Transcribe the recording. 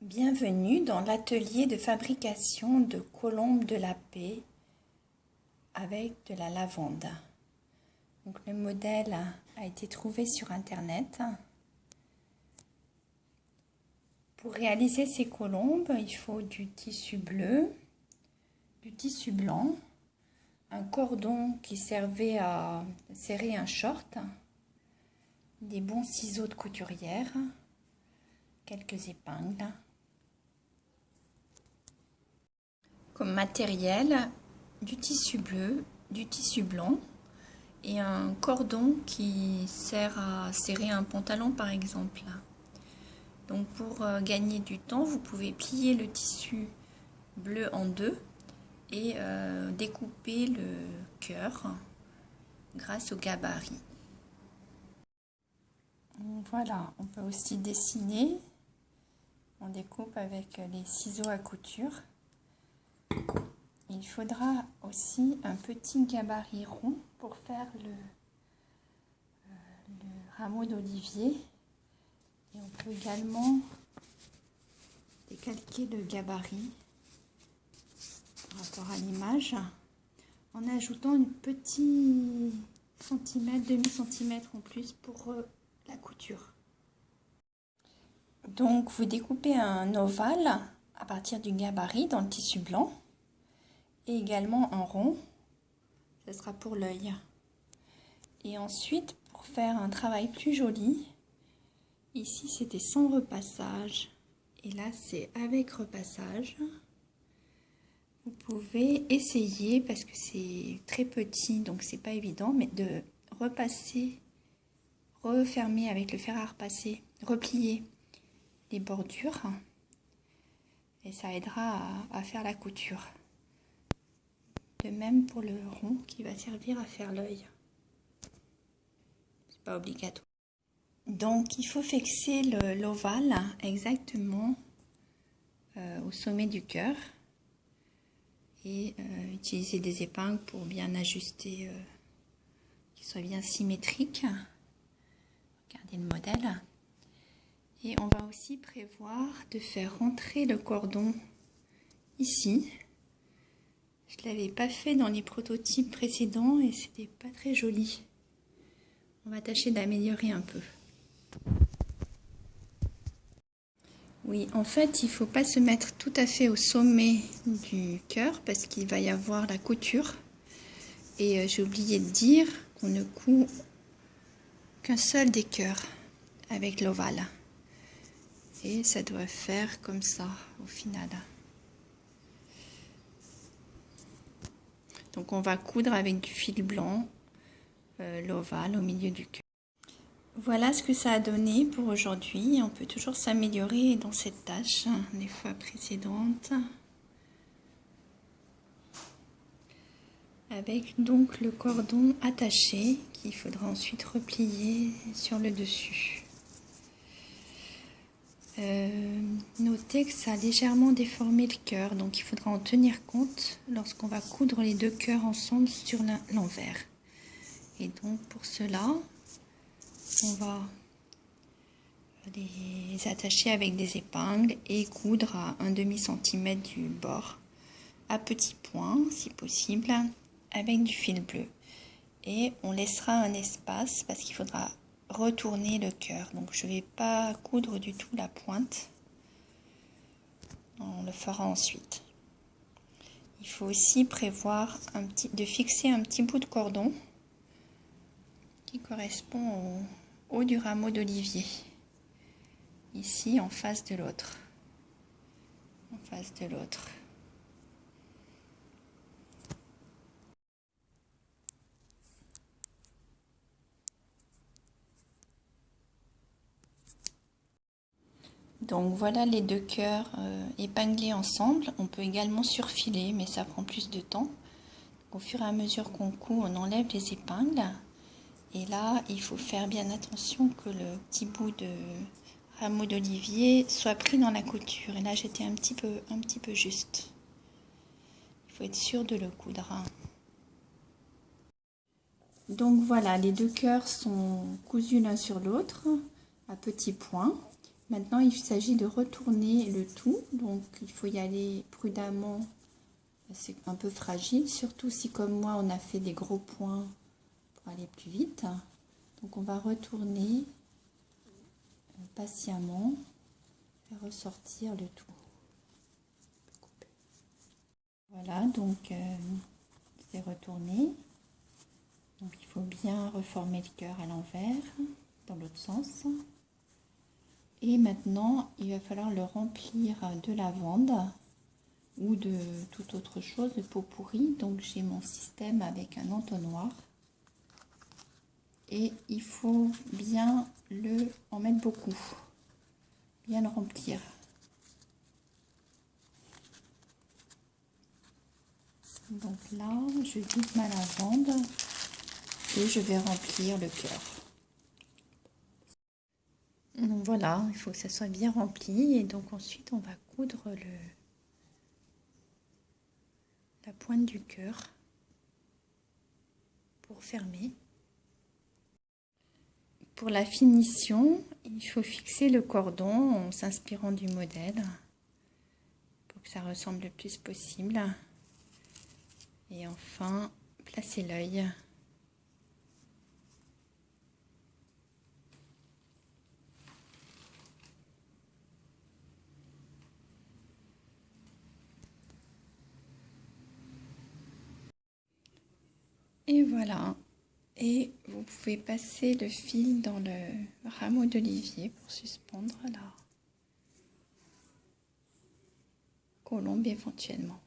Bienvenue dans l'atelier de fabrication de colombes de la paix avec de la lavande. Donc, le modèle a été trouvé sur internet. Pour réaliser ces colombes, il faut du tissu bleu, du tissu blanc, un cordon qui servait à serrer un short, des bons ciseaux de couturière, quelques épingles. Comme matériel, du tissu bleu, du tissu blanc et un cordon qui sert à serrer un pantalon par exemple. Donc pour gagner du temps, vous pouvez plier le tissu bleu en deux et découper le cœur grâce au gabarit. Voilà, on peut aussi dessiner. On découpe avec les ciseaux à couture. Il faudra aussi un petit gabarit rond pour faire le rameau d'olivier. Et on peut également décalquer le gabarit par rapport à l'image en ajoutant un petit centimètre, demi-centimètre en plus pour la couture. Donc vous découpez un ovale à partir du gabarit dans le tissu blanc et également en rond, ce sera pour l'œil. Et ensuite, pour faire un travail plus joli, ici c'était sans repassage et là c'est avec repassage. Vous pouvez essayer, parce que c'est très petit donc c'est pas évident, mais de repasser, refermer avec le fer à repasser, replier les bordures et ça aidera à faire la couture. De même pour le rond qui va servir à faire l'œil. C'est pas obligatoire. Donc il faut fixer l'ovale exactement au sommet du cœur et utiliser des épingles pour bien ajuster, qu'il soit bien symétrique. Regardez le modèle. Et on va aussi prévoir de faire rentrer le cordon ici. Je ne l'avais pas fait dans les prototypes précédents et c'était pas très joli. On va tâcher d'améliorer un peu. Oui, en fait, il ne faut pas se mettre tout à fait au sommet du cœur parce qu'il va y avoir la couture. Et j'ai oublié de dire qu'on ne coud qu'un seul des cœurs avec l'ovale. Et ça doit faire comme ça au final. Donc on va coudre avec du fil blanc l'ovale au milieu du cœur. Voilà ce que ça a donné pour aujourd'hui. On peut toujours s'améliorer dans cette tâche les fois précédentes. Avec donc le cordon attaché qu'il faudra ensuite replier sur le dessus. Notez que ça a légèrement déformé le cœur, donc il faudra en tenir compte lorsqu'on va coudre les deux cœurs ensemble sur l'envers. Et donc pour cela, on va les attacher avec des épingles et coudre à un demi-centimètre du bord, à petits points si possible, avec du fil bleu. Et on laissera un espace parce qu'il faudra retourner le cœur. Donc je ne vais pas coudre du tout la pointe. On le fera ensuite. Il faut aussi prévoir de fixer un petit bout de cordon qui correspond au haut du rameau d'olivier. Ici en face de l'autre. En face de l'autre. Donc voilà les deux cœurs épinglés ensemble. On peut également surfiler, mais ça prend plus de temps. Au fur et à mesure qu'on coud, on enlève les épingles. Et là, il faut faire bien attention que le petit bout de rameau d'olivier soit pris dans la couture. Et là, j'étais un petit peu juste. Il faut être sûr de le coudre. Donc voilà, les deux cœurs sont cousus l'un sur l'autre à petits points. Maintenant, il s'agit de retourner le tout. Donc, il faut y aller prudemment. C'est un peu fragile, surtout si, comme moi, on a fait des gros points pour aller plus vite. Donc, on va retourner patiemment et ressortir le tout. Voilà, donc c'est retourné. Donc, il faut bien reformer le cœur à l'envers, dans l'autre sens. Et maintenant, il va falloir le remplir de lavande ou de toute autre chose, de pot pourri. Donc, j'ai mon système avec un entonnoir. Et il faut bien en mettre beaucoup, bien le remplir. Donc là, je vide ma lavande et je vais remplir le cœur. Donc voilà, il faut que ça soit bien rempli et donc ensuite on va coudre la pointe du cœur pour fermer. Pour la finition, il faut fixer le cordon en s'inspirant du modèle pour que ça ressemble le plus possible. Et enfin, placer l'œil. Et voilà. Et vous pouvez passer le fil dans le rameau d'olivier pour suspendre la colombe éventuellement.